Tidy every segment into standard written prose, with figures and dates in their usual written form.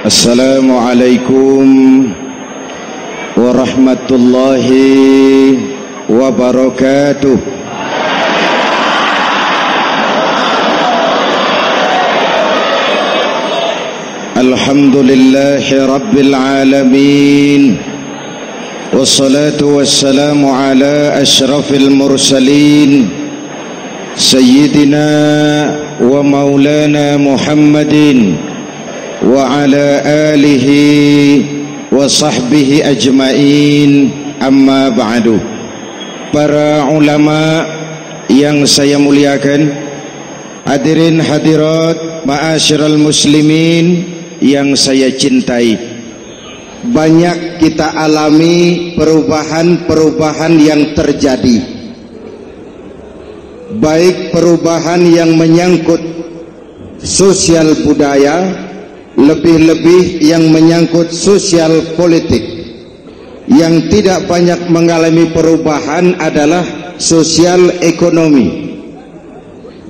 Assalamualaikum warahmatullahi wabarakatuh. Alhamdulillahi rabbil alamin, wassalatu wassalamu ala ashrafil mursalin, sayyidina wa maulana Muhammadin wa ala alihi wa sahbihi ajmain, amma ba'du. Para ulama yang saya muliakan, hadirin hadirat ma'asyiral muslimin yang saya cintai, banyak kita alami perubahan-perubahan yang terjadi, baik perubahan yang menyangkut sosial budaya, lebih-lebih yang menyangkut sosial politik. Yang tidak banyak mengalami perubahan adalah sosial ekonomi.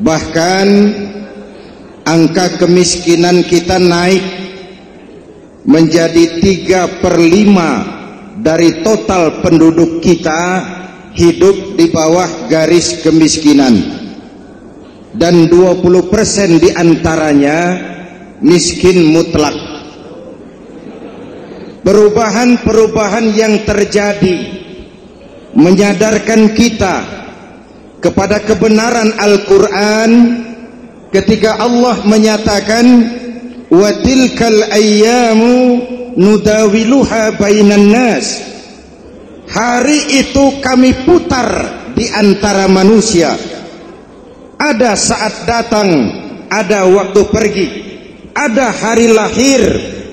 Bahkan angka kemiskinan kita naik menjadi 3/5 dari total penduduk kita hidup di bawah garis kemiskinan, dan 20% diantaranya miskin mutlak. Perubahan-perubahan yang terjadi menyadarkan kita kepada kebenaran Al-Quran ketika Allah menyatakan wa tilkal ayyamu nudawiluha bainan nas. Hari itu kami putar di antara manusia. Ada saat datang, ada waktu pergi. Ada hari lahir,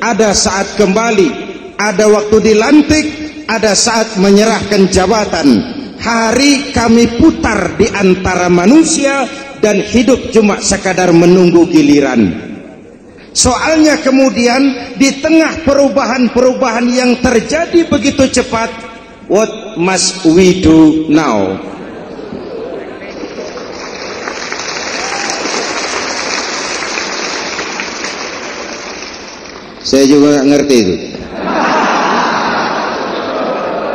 ada saat kembali, ada waktu dilantik, ada saat menyerahkan jabatan. Hari kami putar di antara manusia dan hidup cuma sekadar menunggu giliran. Soalnya kemudian di tengah perubahan-perubahan yang terjadi begitu cepat, what must we do now? Saya juga nggak ngerti itu.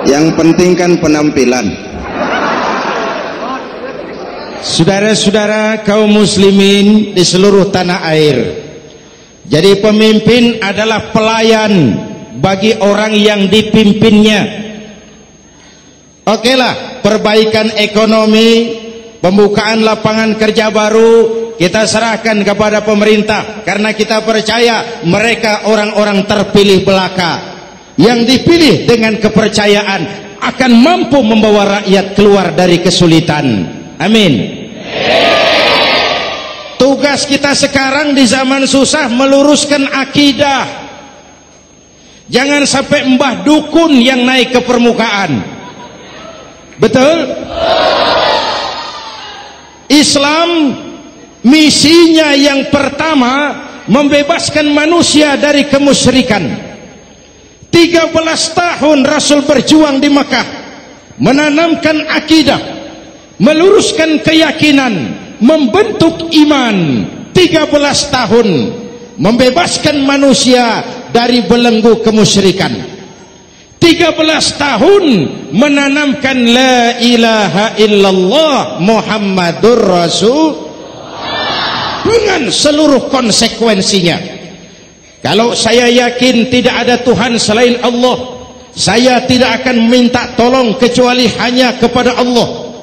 Yang penting kan penampilan. Saudara-saudara kaum muslimin di seluruh tanah air, jadi pemimpin adalah pelayan bagi orang yang dipimpinnya. Oke lah, perbaikan ekonomi, pembukaan lapangan kerja baru kita serahkan kepada pemerintah, karena kita percaya mereka orang-orang terpilih belaka yang dipilih dengan kepercayaan akan mampu membawa rakyat keluar dari kesulitan. Amin. Tugas kita sekarang di zaman susah meluruskan akidah. Jangan sampai mbah dukun yang naik ke permukaan. Betul? Islam misinya yang pertama membebaskan manusia dari kemusyrikan. 13 tahun Rasul berjuang di Mekah, menanamkan akidah, meluruskan keyakinan, membentuk iman. 13 tahun membebaskan manusia dari belenggu kemusyrikan. 13 tahun menanamkan la ilaha illallah Muhammadur Rasul dengan seluruh konsekuensinya. Kalau saya yakin tidak ada Tuhan selain Allah, saya tidak akan minta tolong kecuali hanya kepada Allah.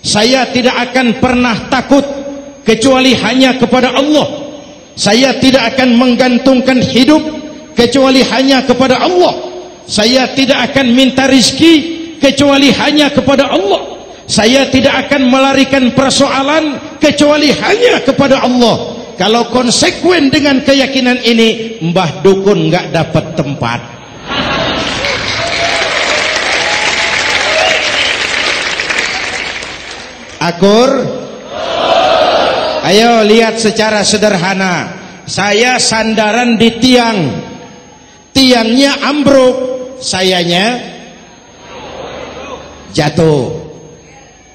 Saya tidak akan pernah takut kecuali hanya kepada Allah. Saya tidak akan menggantungkan hidup kecuali hanya kepada Allah. Saya tidak akan minta rizki kecuali hanya kepada Allah. Saya tidak akan melarikan persoalan kecuali hanya kepada Allah. Kalau konsekuen dengan keyakinan ini, mbah dukun nggak dapat tempat. Akur? Ayo lihat secara sederhana. Saya sandaran di tiang, tiangnya ambruk, sayanya jatuh.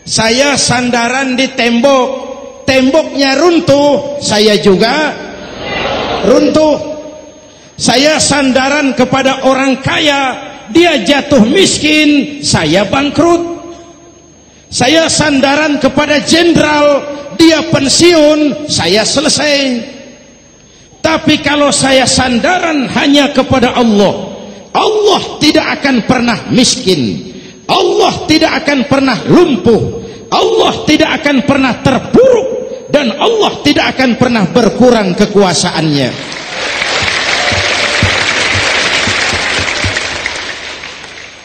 Saya sandaran di tembok, temboknya runtuh, saya juga runtuh. Saya sandaran kepada orang kaya, dia jatuh miskin, saya bangkrut. Saya sandaran kepada jenderal, dia pensiun, saya selesai. Tapi kalau saya sandaran hanya kepada Allah, Allah tidak akan pernah miskin, Allah tidak akan pernah lumpuh, Allah tidak akan pernah terpuruk, dan Allah tidak akan pernah berkurang kekuasaannya.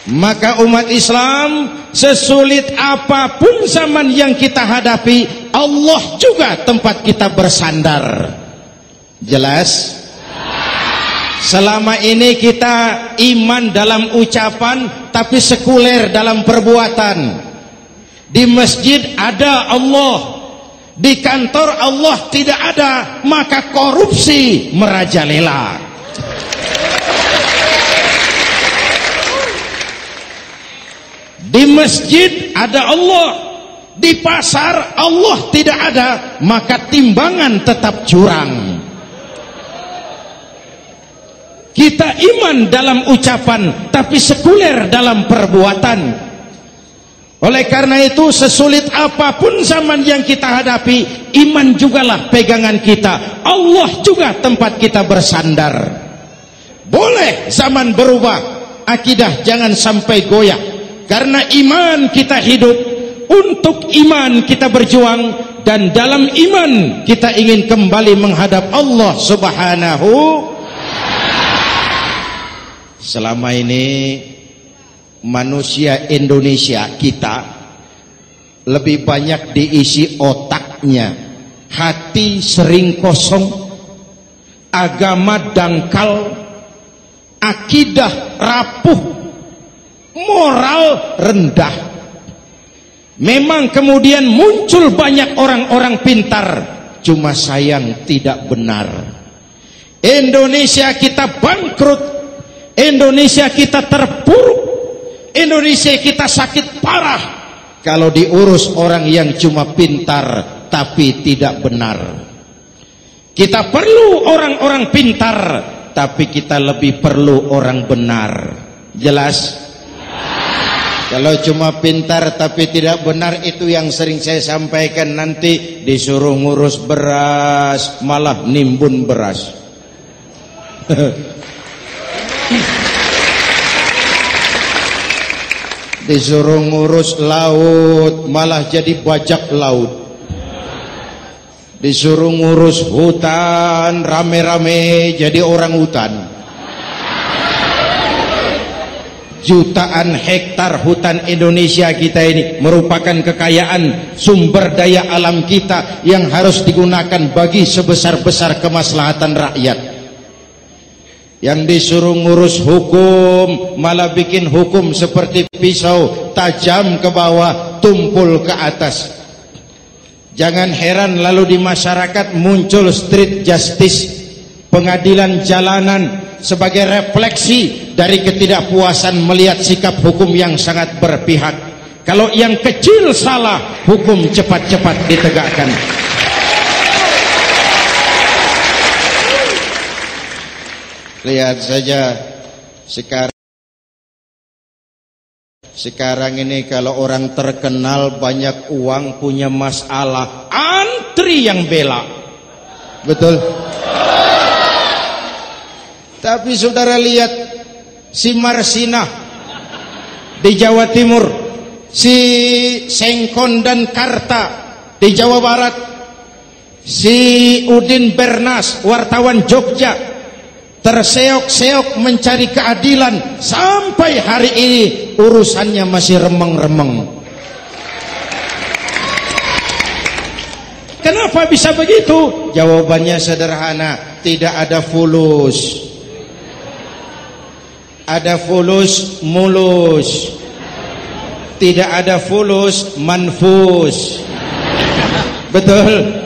Maka umat Islam, sesulit apapun zaman yang kita hadapi, Allah juga tempat kita bersandar. Jelas? Selama ini kita iman dalam ucapan, tapi sekuler dalam perbuatan. Di masjid ada Allah, di kantor Allah tidak ada, maka korupsi merajalela. Di masjid ada Allah, di pasar Allah tidak ada, maka timbangan tetap curang. Kita iman dalam ucapan, tapi sekuler dalam perbuatan. Oleh karena itu, sesulit apapun zaman yang kita hadapi, iman jugalah pegangan kita, Allah juga tempat kita bersandar. Boleh zaman berubah, akidah jangan sampai goyah. Karena iman kita hidup, untuk iman kita berjuang, dan dalam iman kita ingin kembali menghadap Allah Subhanahu. Selama ini manusia Indonesia kita lebih banyak diisi otaknya, hati sering kosong, agama dangkal, akidah rapuh, moral rendah. Memang kemudian muncul banyak orang-orang pintar, cuma sayang tidak benar. Indonesia kita bangkrut, Indonesia kita terpuruk, Indonesia kita sakit parah kalau diurus orang yang cuma pintar tapi tidak benar. Kita perlu orang-orang pintar, tapi kita lebih perlu orang benar. Jelas? Kalau cuma pintar tapi tidak benar, itu yang sering saya sampaikan, nanti disuruh ngurus beras malah nimbun beras. Disuruh ngurus laut malah jadi bajak laut. Disuruh ngurus hutan rame-rame jadi orang hutan. Jutaan hektar hutan Indonesia kita ini merupakan kekayaan sumber daya alam kita yang harus digunakan bagi sebesar-besar kemaslahatan rakyat. Yang disuruh ngurus hukum malah bikin hukum seperti pisau, tajam ke bawah, tumpul ke atas. Jangan heran lalu di masyarakat muncul street justice, pengadilan jalanan, sebagai refleksi dari ketidakpuasan melihat sikap hukum yang sangat berpihak. Kalau yang kecil salah, hukum cepat-cepat ditegakkan. Lihat saja sekarang ini, kalau orang terkenal banyak uang, punya masalah, antri yang bela. Betul? Tapi saudara lihat si Marsinah di Jawa Timur, si Sengkon dan Karta di Jawa Barat, si Udin Bernas wartawan Jogja, terseok-seok mencari keadilan, sampai hari ini urusannya masih remeng-remeng. Kenapa bisa begitu? Jawabannya sederhana, tidak ada fulus. Ada fulus mulus, tidak ada fulus manfus. Betul?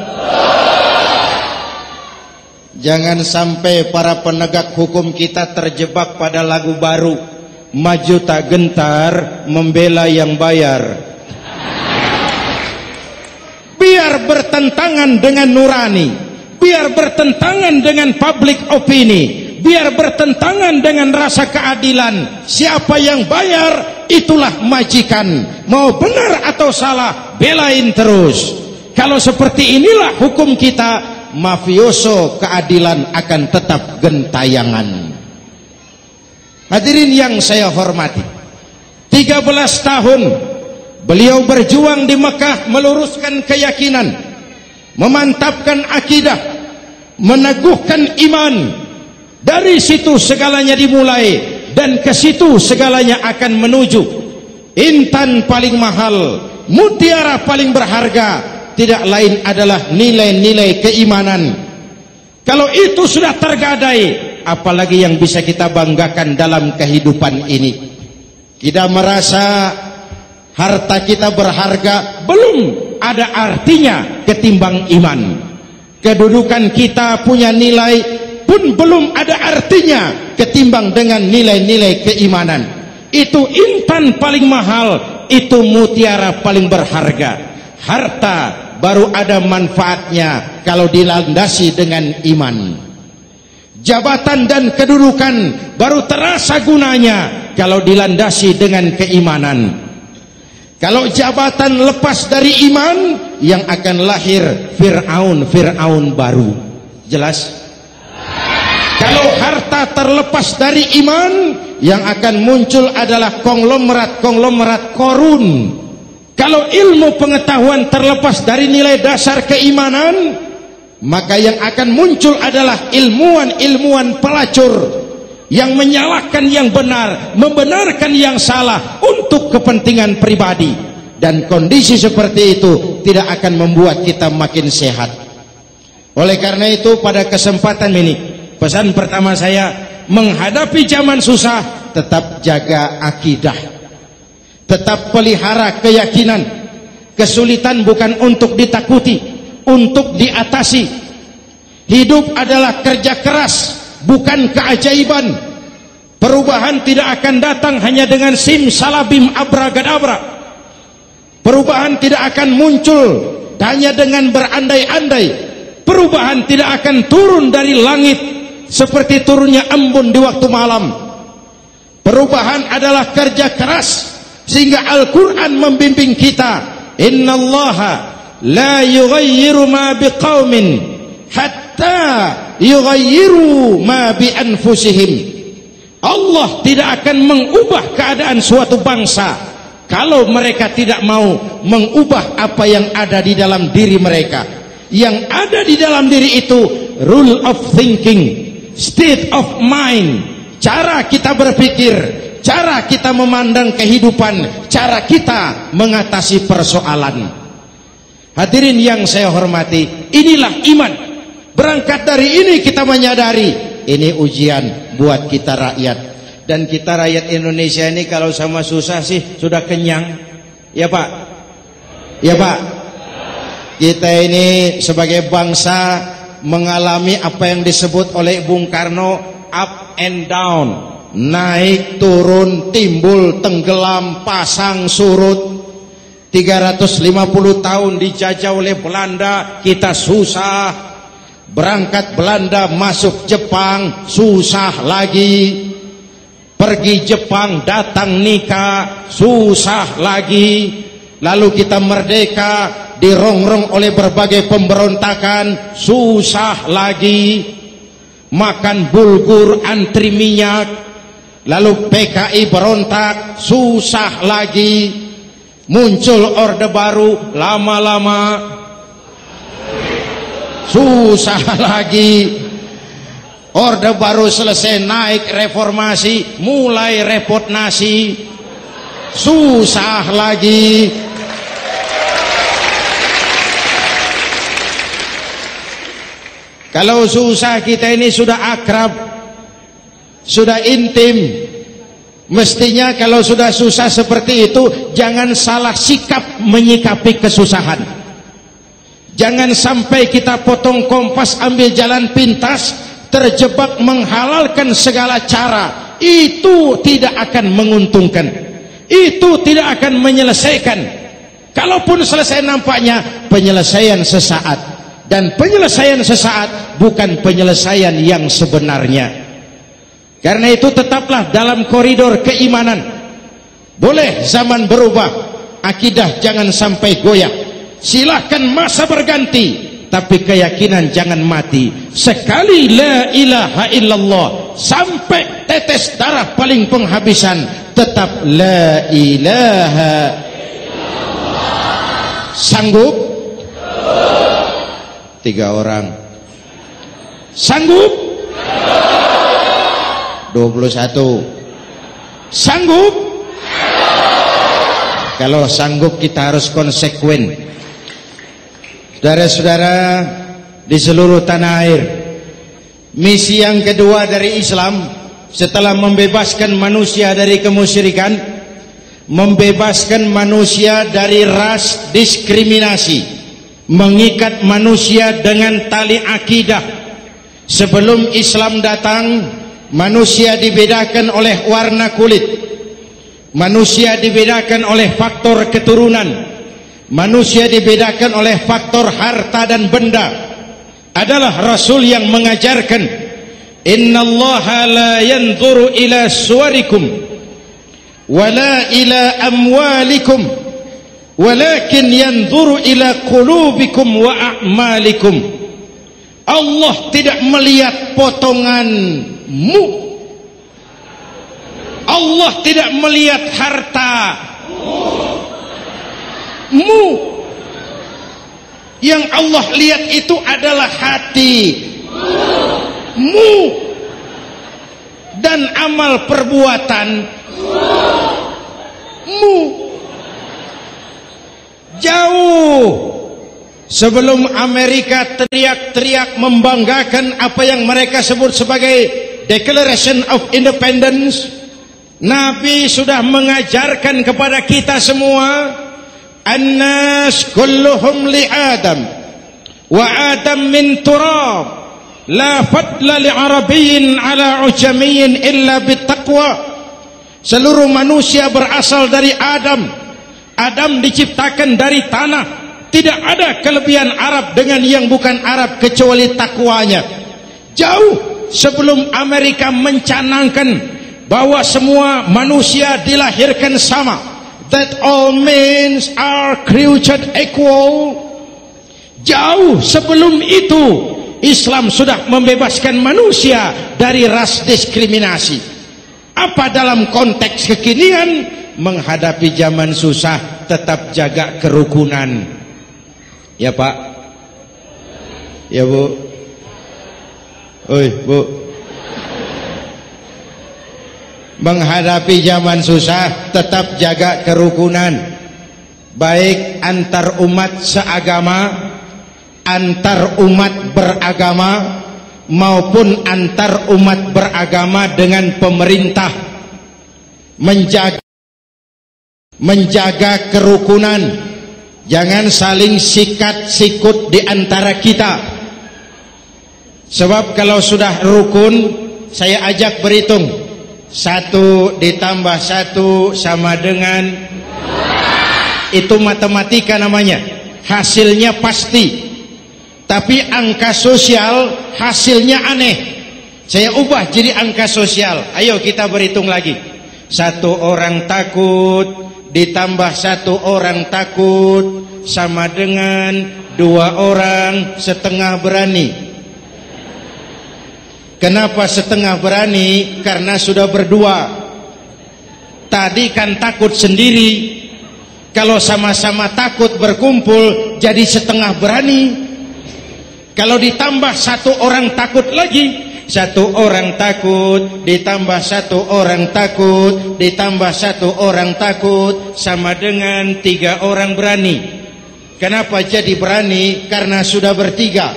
Jangan sampai para penegak hukum kita terjebak pada lagu baru, maju tak gentar, membela yang bayar. Biar bertentangan dengan nurani, biar bertentangan dengan public opini, biar bertentangan dengan rasa keadilan. Siapa yang bayar, itulah majikan. Mau benar atau salah, belain terus. Kalau seperti inilah hukum kita, mafioso keadilan akan tetap gentayangan. Hadirin yang saya hormati, 13 tahun beliau berjuang di Mekah, meluruskan keyakinan, memantapkan akidah, meneguhkan iman. Dari situ segalanya dimulai, dan ke situ segalanya akan menuju. Intan paling mahal, mutiara paling berharga, tidak lain adalah nilai-nilai keimanan. Kalau itu sudah tergadai, apalagi yang bisa kita banggakan dalam kehidupan ini? Kita merasa harta kita berharga, belum ada artinya ketimbang iman. Kedudukan kita punya nilai pun belum ada artinya ketimbang dengan nilai-nilai keimanan. Itu intan paling mahal, itu mutiara paling berharga. Harta baru ada manfaatnya kalau dilandasi dengan iman. Jabatan dan kedudukan baru terasa gunanya kalau dilandasi dengan keimanan. Kalau jabatan lepas dari iman, yang akan lahir Fir'aun baru. Jelas? Kalau harta terlepas dari iman, yang akan muncul adalah konglomerat Korun. Kalau ilmu pengetahuan terlepas dari nilai dasar keimanan, maka yang akan muncul adalah ilmuwan pelacur yang menyalahkan yang benar, membenarkan yang salah untuk kepentingan pribadi. Dan kondisi seperti itu tidak akan membuat kita makin sehat. Oleh karena itu, pada kesempatan ini, pesan pertama saya, menghadapi zaman susah, tetap jaga akidah, tetap pelihara keyakinan. Kesulitan bukan untuk ditakuti, untuk diatasi. Hidup adalah kerja keras, bukan keajaiban. Perubahan tidak akan datang hanya dengan simsalabim abragadabra. Perubahan tidak akan muncul hanya dengan berandai-andai. Perubahan tidak akan turun dari langit seperti turunnya embun di waktu malam. Perubahan adalah kerja keras, sehingga Al-Quran membimbing kita, innallaha la yughayyiru ma biqaumin hatta yughayyiru ma bi anfusihim. Allah tidak akan mengubah keadaan suatu bangsa kalau mereka tidak mau mengubah apa yang ada di dalam diri mereka. Yang ada di dalam diri itu rule of thinking, state of mind, cara kita berpikir, cara kita memandang kehidupan, cara kita mengatasi persoalan. Hadirin yang saya hormati, inilah iman. Berangkat dari ini kita menyadari ini ujian buat kita rakyat. Dan kita rakyat Indonesia ini kalau sama susah sih sudah kenyang. Ya Pak? Ya Pak? Kita ini sebagai bangsa mengalami apa yang disebut oleh Bung Karno up and down, naik turun, timbul tenggelam, pasang surut. 350 tahun dijajah oleh Belanda, kita susah. Berangkat Belanda masuk Jepang, susah lagi. Pergi Jepang, datang nikah, susah lagi. Lalu kita merdeka, dirongrong oleh berbagai pemberontakan, susah lagi. Makan bulgur, antri minyak. Lalu PKI berontak, susah lagi. Muncul orde baru, lama-lama susah lagi. Orde baru selesai, naik reformasi, mulai repot nasi, susah lagi. Kalau susah kita ini sudah akrab, sudah intim. Mestinya kalau sudah susah seperti itu, jangan salah sikap menyikapi kesusahan. Jangan sampai kita potong kompas, ambil jalan pintas, terjebak menghalalkan segala cara. Itu tidak akan menguntungkan, itu tidak akan menyelesaikan. Kalaupun selesai, nampaknya penyelesaian sesaat. Dan penyelesaian sesaat bukan penyelesaian yang sebenarnya. Karena itu tetaplah dalam koridor keimanan. Boleh zaman berubah, akidah jangan sampai goyah. Silahkan masa berganti, tapi keyakinan jangan mati. Sekali la ilaha illallah sampai tetes darah paling penghabisan, tetap la ilaha illallah. Sanggup? 3 orang. Sanggup? 21. Sanggup? Kalau sanggup kita harus konsekuen. Saudara-saudara di seluruh tanah air, misi yang kedua dari Islam setelah membebaskan manusia dari kemusyrikan, membebaskan manusia dari ras diskriminasi, mengikat manusia dengan tali akidah. Sebelum Islam datang, manusia dibedakan oleh warna kulit, manusia dibedakan oleh faktor keturunan, manusia dibedakan oleh faktor harta dan benda. Adalah Rasul yang mengajarkan, innallaha la yanzuru ila suwarikum wala ila amwalikum walakin yanzuru ila qulubikum wa a'malikum. Allah tidak melihat potonganmu, Allah tidak melihat hartamu. Yang Allah lihat itu adalah hatimu dan amal perbuatanmu. Jauh sebelum Amerika teriak-teriak membanggakan apa yang mereka sebut sebagai Declaration of Independence, Nabi sudah mengajarkan kepada kita semua, An-nas kulluhum li Adam wa Adam min turab la fadla li Arabiyyin ala ujamiyyin illa bittaqwa. Seluruh manusia berasal dari Adam. Adam diciptakan dari tanah. Tidak ada kelebihan Arab dengan yang bukan Arab kecuali takwanya. Jauh sebelum Amerika mencanangkan bahwa semua manusia dilahirkan sama, that all men are created equal. Jauh sebelum itu Islam sudah membebaskan manusia dari ras diskriminasi. Apa dalam konteks kekinian menghadapi zaman susah tetap jaga kerukunan? Ya Pak, ya Bu, oi Bu. Menghadapi zaman susah tetap jaga kerukunan, baik antar umat seagama, antar umat beragama, maupun antar umat beragama dengan pemerintah. Menjaga kerukunan, jangan saling sikat sikut di antara kita. Sebab kalau sudah rukun, saya ajak berhitung, 1 ditambah 1 sama dengan, itu matematika namanya, hasilnya pasti. Tapi angka sosial hasilnya aneh. Saya ubah jadi angka sosial. Ayo kita berhitung lagi. 1 orang takut ditambah 1 orang takut sama dengan 2 orang setengah berani. Kenapa setengah berani? Karena sudah berdua. Tadi kan takut sendiri. Kalau sama-sama takut berkumpul jadi setengah berani. Kalau ditambah 1 orang takut lagi, 1 orang takut ditambah 1 orang takut ditambah 1 orang takut sama dengan 3 orang berani. Kenapa jadi berani? Karena sudah bertiga.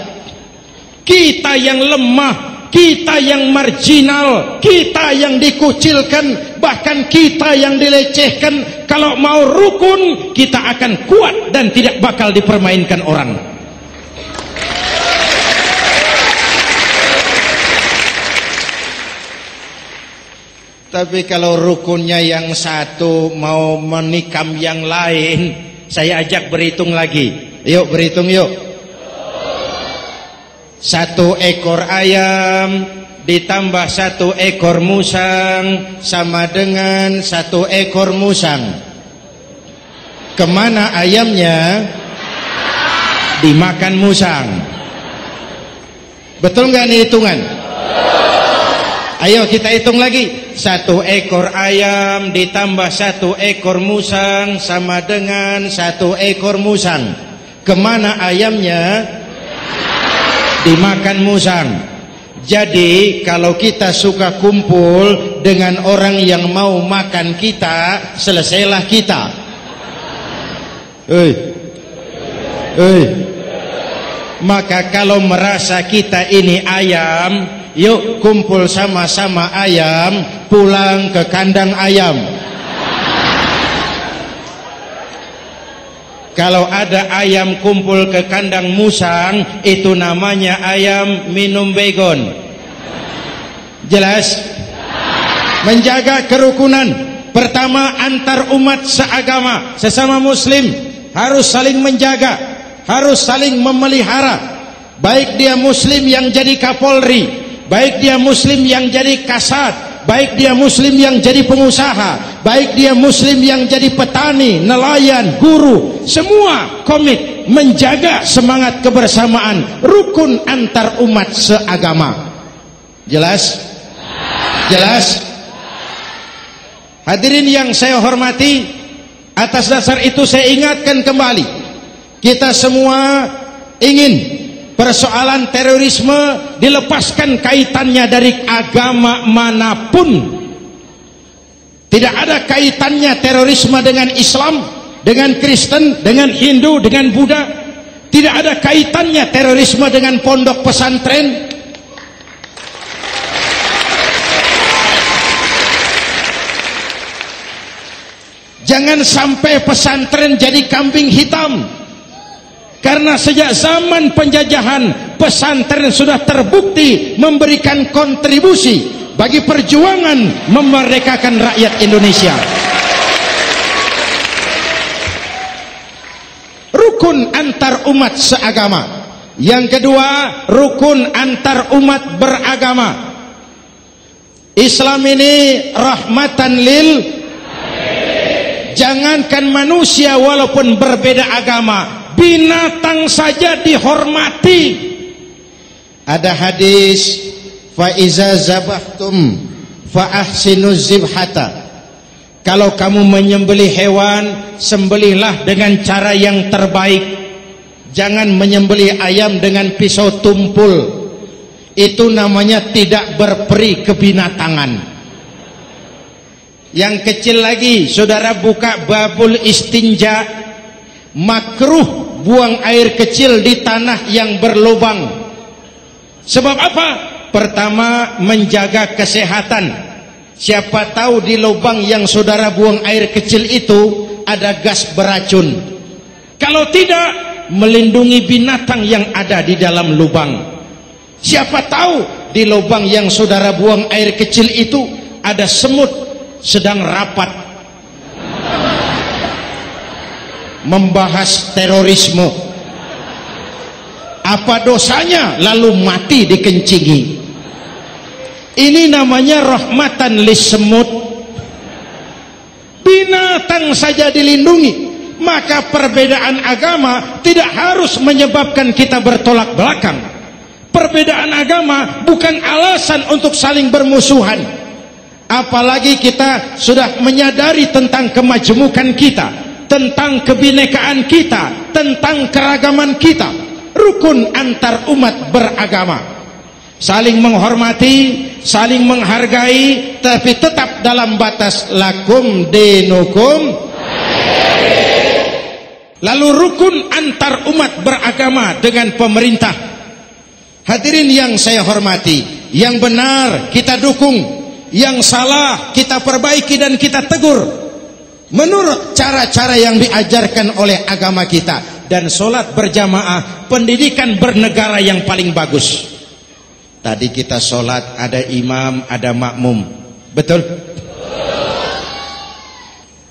Kita yang lemah, kita yang marginal, kita yang dikucilkan, bahkan kita yang dilecehkan, kalau mau rukun kita akan kuat dan tidak bakal dipermainkan orang. Tapi kalau rukunnya yang satu mau menikam yang lain, saya ajak berhitung lagi. Yuk berhitung yuk. 1 ekor ayam ditambah 1 ekor musang sama dengan 1 ekor musang. Kemana ayamnya? Dimakan musang. Betul nggak nih hitungan? Ayo kita hitung lagi. 1 ekor ayam ditambah 1 ekor musang sama dengan 1 ekor musang. Kemana ayamnya? Dimakan musang. Jadi kalau kita suka kumpul dengan orang yang mau makan kita, selesailah kita. Maka kalau merasa kita ini ayam, yuk kumpul sama-sama ayam, pulang ke kandang ayam. Kalau ada ayam kumpul ke kandang musang, itu namanya ayam minum baygon. Jelas? Menjaga kerukunan. Pertama, antar umat seagama, sesama muslim harus saling menjaga, harus saling memelihara. Baik dia muslim yang jadi kapolri, baik dia muslim yang jadi kasat, baik dia muslim yang jadi pengusaha, baik dia muslim yang jadi petani, nelayan, guru, semua komit menjaga semangat kebersamaan, rukun antar umat seagama. Jelas? Jelas? Hadirin yang saya hormati, atas dasar itu saya ingatkan kembali, kita semua ingin persoalan terorisme dilepaskan kaitannya dari agama manapun. Tidak ada kaitannya terorisme dengan Islam, dengan Kristen, dengan Hindu, dengan Buddha. Tidak ada kaitannya terorisme dengan pondok pesantren. Jangan sampai pesantren jadi kambing hitam. Karena sejak zaman penjajahan, pesantren sudah terbukti memberikan kontribusi bagi perjuangan memerdekakan rakyat Indonesia. Rukun antar umat seagama. Yang kedua, rukun antar umat beragama. Islam ini rahmatan lil, jangankan manusia walaupun berbeda agama, binatang saja dihormati. Ada hadis, fa iza zabahtum fa ahsinuz zibhata. Kalau kamu menyembelih hewan, sembelihlah dengan cara yang terbaik. Jangan menyembelih ayam dengan pisau tumpul. Itu namanya tidak berperi kebinatangan. Yang kecil lagi, saudara buka babul istinja, makruh buang air kecil di tanah yang berlubang. Sebab apa? Pertama, menjaga kesehatan. Siapa tahu di lubang yang saudara buang air kecil itu ada gas beracun. Kalau tidak, melindungi binatang yang ada di dalam lubang. Siapa tahu di lubang yang saudara buang air kecil itu ada semut sedang rapat membahas terorisme. Apa dosanya lalu mati dikencingi? Ini namanya rahmatan lissemut. Binatang saja dilindungi. Maka perbedaan agama tidak harus menyebabkan kita bertolak belakang. Perbedaan agama bukan alasan untuk saling bermusuhan. Apalagi kita sudah menyadari tentang kemajmukan kita, tentang kebinekaan kita, tentang keragaman kita. Rukun antar umat beragama. Saling menghormati, saling menghargai, tapi tetap dalam batas lakum dinukum. Lalu rukun antar umat beragama dengan pemerintah. Hadirin yang saya hormati, yang benar kita dukung, yang salah kita perbaiki dan kita tegur menurut cara-cara yang diajarkan oleh agama kita. Dan sholat berjamaah, pendidikan bernegara yang paling bagus. Tadi kita sholat ada imam, ada makmum, betul?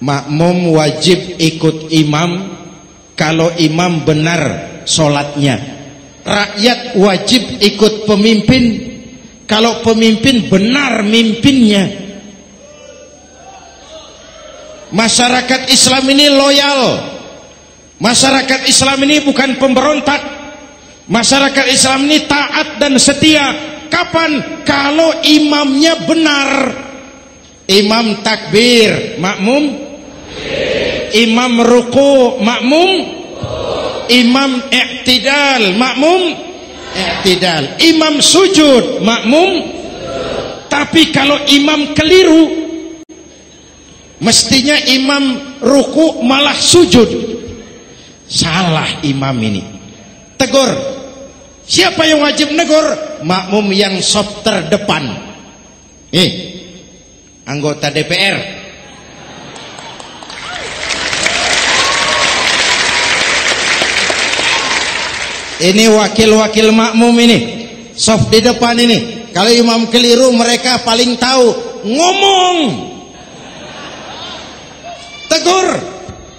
Makmum wajib ikut imam kalau imam benar sholatnya. Rakyat wajib ikut pemimpin kalau pemimpin benar mimpinnya. Masyarakat Islam ini loyal. Masyarakat Islam ini bukan pemberontak. Masyarakat Islam ini taat dan setia. Kapan? Kalau imamnya benar. Imam takbir, makmum. Imam ruku, makmum. Imam i'tidal, makmum. I'tidal. Imam sujud, makmum. Tapi kalau imam keliru, mestinya imam ruku malah sujud. Salah imam ini. Tegur. Siapa yang wajib negur? Makmum yang sop terdepan. Anggota DPR. Ini wakil-wakil makmum ini, sop di depan ini. Kalau imam keliru mereka paling tahu. Ngomong. Tegur.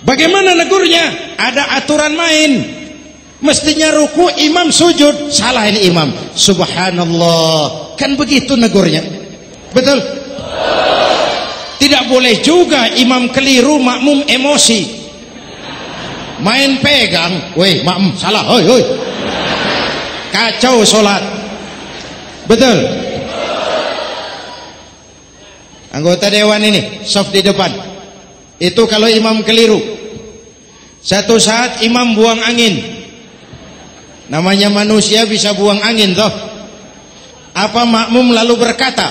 Bagaimana negurnya? Ada aturan main. Mestinya ruku, imam sujud. Salah ini imam. Subhanallah. Kan begitu negurnya. Betul? Tidak boleh juga imam keliru, makmum emosi. Main pegang. Weh, makmum salah. Hoi, hoi. Kacau sholat. Betul? Anggota dewan ini, soft di depan. Itu kalau imam keliru. Satu saat imam buang angin. Namanya manusia bisa buang angin toh. Apa makmum lalu berkata,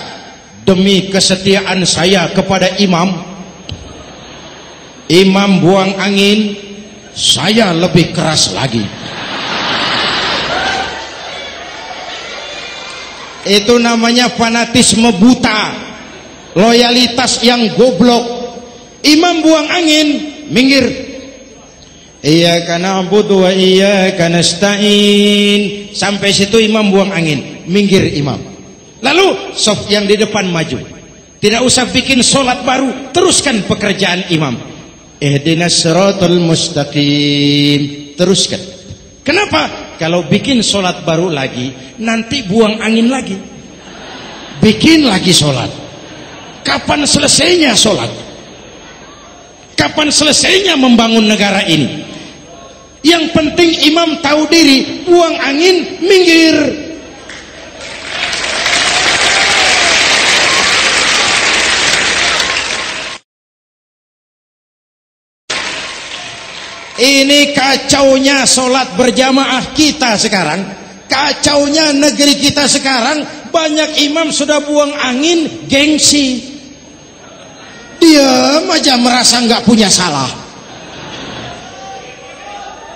demi kesetiaan saya kepada imam, imam buang angin, saya lebih keras lagi. Itu namanya fanatisme buta, loyalitas yang goblok. Imam buang angin, minggir. Iyyaka na'budu wa iyyaka nasta'in. Sampai situ imam buang angin, minggir imam. Lalu soft yang di depan maju. Tidak usah bikin sholat baru, teruskan pekerjaan imam. Ihdinas siratal mustaqim. Teruskan. Kenapa? Kalau bikin sholat baru lagi, nanti buang angin lagi. Bikin lagi sholat. Kapan selesainya sholat? Kapan selesainya membangun negara ini? Yang penting imam tahu diri, buang angin, minggir. Ini kacaunya sholat berjamaah kita sekarang. Kacaunya negeri kita sekarang. Banyak imam sudah buang angin, gengsi. Diam aja merasa nggak punya salah.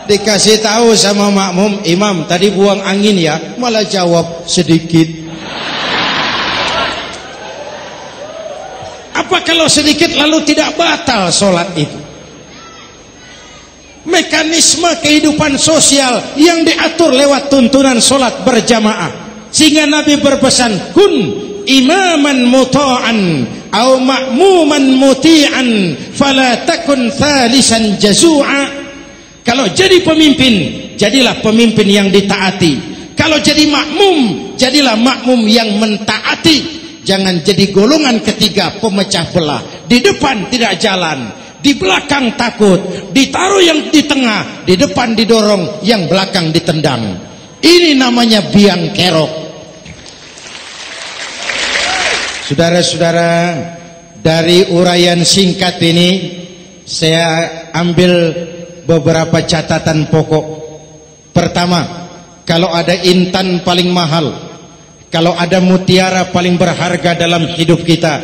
Dikasih tahu sama makmum, imam tadi buang angin ya, malah jawab sedikit. Apa kalau sedikit lalu tidak batal sholat itu? Mekanisme kehidupan sosial yang diatur lewat tuntunan sholat berjamaah. Sehingga Nabi berpesan, kun imaman muta'an au ma'muman muti'an fala takun thalisan jazu'a. Kalau jadi pemimpin, jadilah pemimpin yang ditaati. Kalau jadi makmum, jadilah makmum yang mentaati. Jangan jadi golongan ketiga pemecah belah. Di depan tidak jalan, di belakang takut, ditaruh yang di tengah, di depan didorong, yang belakang ditendang. Ini namanya biang kerok. Saudara-saudara, dari uraian singkat ini saya ambil beberapa catatan pokok. Pertama, kalau ada intan paling mahal, kalau ada mutiara paling berharga dalam hidup kita,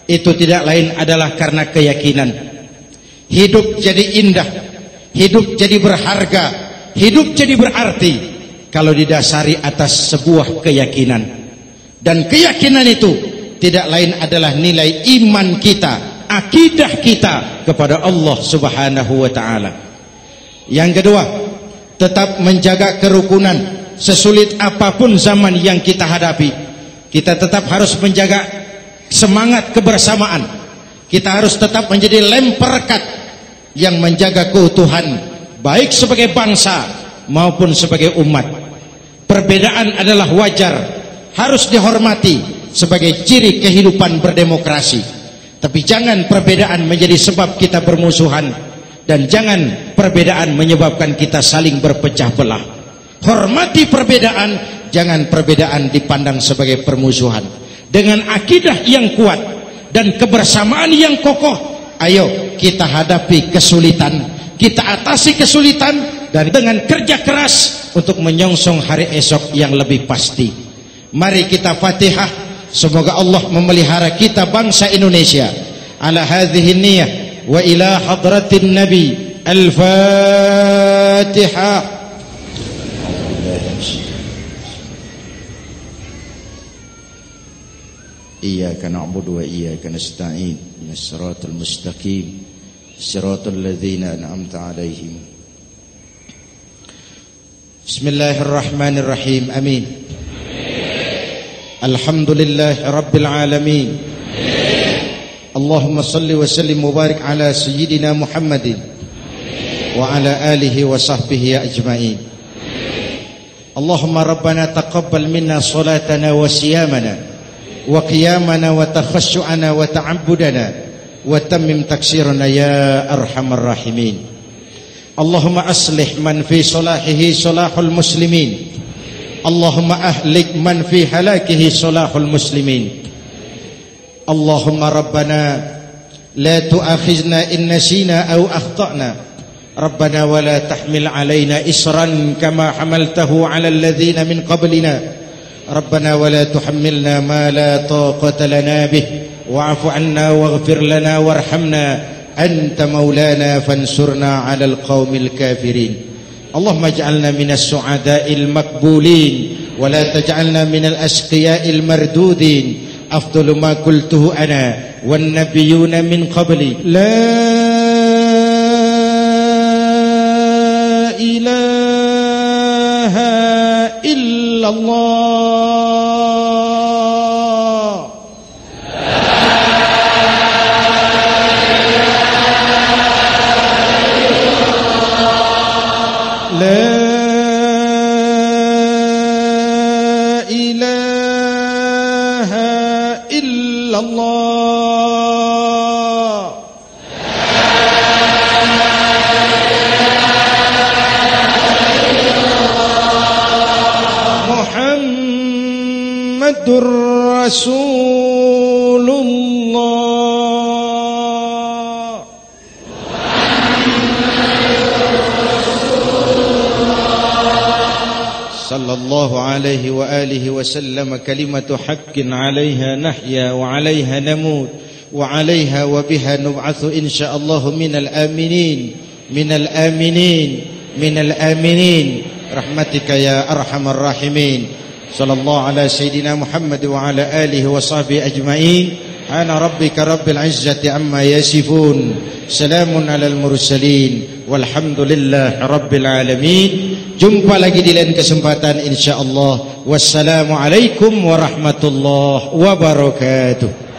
itu tidak lain adalah karena keyakinan. Hidup jadi indah, hidup jadi berharga, hidup jadi berarti kalau didasari atas sebuah keyakinan. Dan keyakinan itu tidak lain adalah nilai iman kita, akidah kita kepada Allah Subhanahu wa ta'ala. Yang kedua, tetap menjaga kerukunan. Sesulit apapun zaman yang kita hadapi, kita tetap harus menjaga semangat kebersamaan. Kita harus tetap menjadi lem perekat yang menjaga keutuhan, baik sebagai bangsa maupun sebagai umat. Perbedaan adalah wajar, harus dihormati sebagai ciri kehidupan berdemokrasi. Tapi jangan perbedaan menjadi sebab kita bermusuhan, dan jangan perbedaan menyebabkan kita saling berpecah belah. Hormati perbedaan, jangan perbedaan dipandang sebagai permusuhan. Dengan akidah yang kuat dan kebersamaan yang kokoh, ayo kita hadapi kesulitan, kita atasi kesulitan, dan dengan kerja keras untuk menyongsong hari esok yang lebih pasti. Mari kita Fatihah, semoga Allah memelihara kita bangsa Indonesia. Ala hadhihi niyyah wa ila hadratin Nabi. Al-Fatihah. Iyyaka na'budu wa iyyaka nasta'in. Ihdinas siratal mustaqim. Siratal ladzina an'amta 'alaihim. Bismillahirrahmanirrahim. Amin. Alhamdulillahi rabbil alamin. Allahumma salli wa sallim wa barik ala sayyidina Muhammadin wa ala alihi wa sahbihi ajma'in. Allahumma rabbana taqabbal minna salatana wa siyamana wa qiyamana wa takhashu'ana wa ta'abbudana wa tammim taksirana ya arhamar rahimin. Allahumma aslih man fi salahihi salahul muslimin. Allahumma ahlik man fi halakihi salahul muslimin. Allahumma rabbana la tu'akhizna in nasina aw akhtana. Rabbana wa la tahmil alaina isran kama hamaltahu ala alladhina min qablina. Rabbana wa la tuhammilna ma la taqata lana bih wa'fu 'anna waghfir lana warhamna anta maulana fansurna 'alal qaumil kafirin. Allahumma ij'alna minas su'ada'il maqbulin wa la taj'alna minal asqiya'il mardudin. Afdalu ma qultuhu ana wan nabiyyuna min qabli. La ilaha illallah. Muhammadur Rasulullah. Sallallahu alaihi wa alihi wa sallam. Kalimatu haqqin 'alaiha nahya wa 'alaiha namut wa 'alaiha wa biha nub'atsu insyaallah minal aminin minal aminin minal aminin rahmatika ya arhamar rahimin. Sallallahu ala sayyidina Muhammad wa ala alihi wa sahbihi ajma'in. Ana rabbika rabbil izzati amma yasifun. Salamun alal mursalin walhamdulillahi rabbil alamin. Jumpa lagi di lain kesempatan insyaallah. Wassalamualaikum warahmatullahi wabarakatuh.